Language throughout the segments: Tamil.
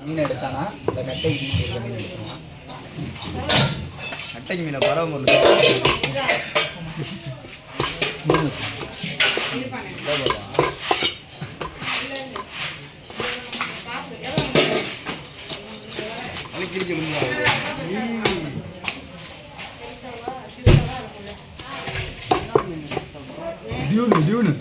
மீன் எடுத்தானா இந்த கட்டைக்கு மீன் இருக்கிற மீன் எடுத்துருவான். கட்டைக்கு மீனை பரவ டியூனு டியூனு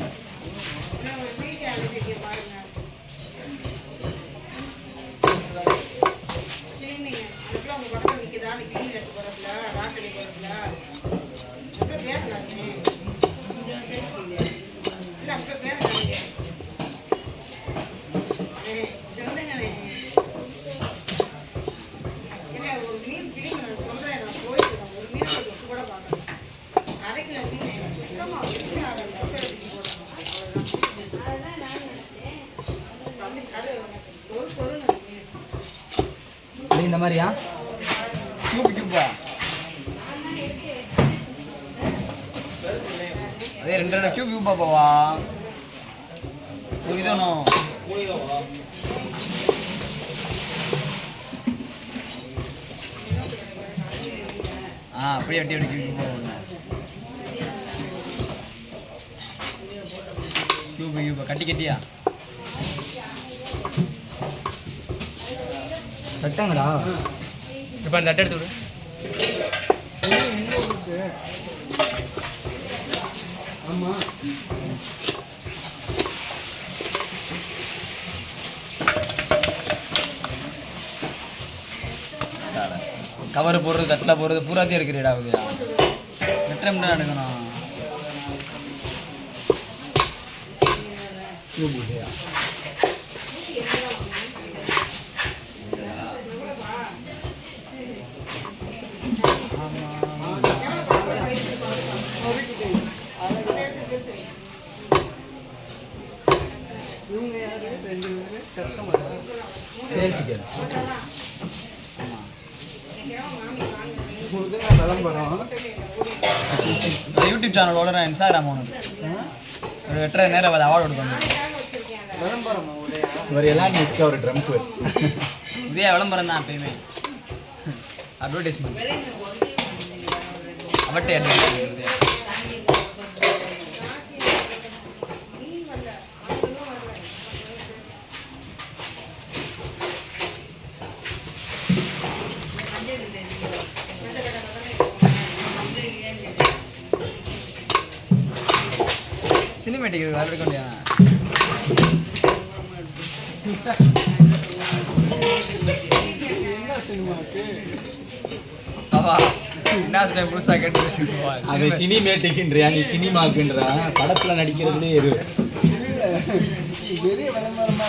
இந்த மாதிரியா கியூப் கியூப்பா அதே 2 கியூப் கியூப்பா பாவா இதுதானோ அப்படியே அப்படியே கியூப் கியூப் கியூப்பா கட்டி கட்டியா கட்டாங்கடா இப்போ அந்த அட்டை எடுத்து விடு ஆமாம் கவர் போடுறது தட்டில் போடுறது பூராத்தையும் இருக்கிறீடா அப்படியா எத்தனை மணி நேரம் எடுக்கணும் சேல்ஸ் கேர்ள்ஸ் யூடியூப் சேனலோட நான் இன்ஸ்டாகிராம் ஒன்று ஒரு 8 நேரம் அதை அவார்டு கொடுக்கணும் ஒரு எல்லாம் நியூஸ்க்கு ஒரு ட்ரம்ப் இதே விளம்பரம் தான் எப்பயுமே அட்வர்டைஸ்மெண்ட் அவட்டே சினிமேட்டிக் வேறு எடுக்க முடியாது என்ன புதுசாக கேட்டு அது சினிமேட்டிக்ன்றியா நீ சினிமாக்குன்றா படத்தில் நடிக்கிறதுலே இரு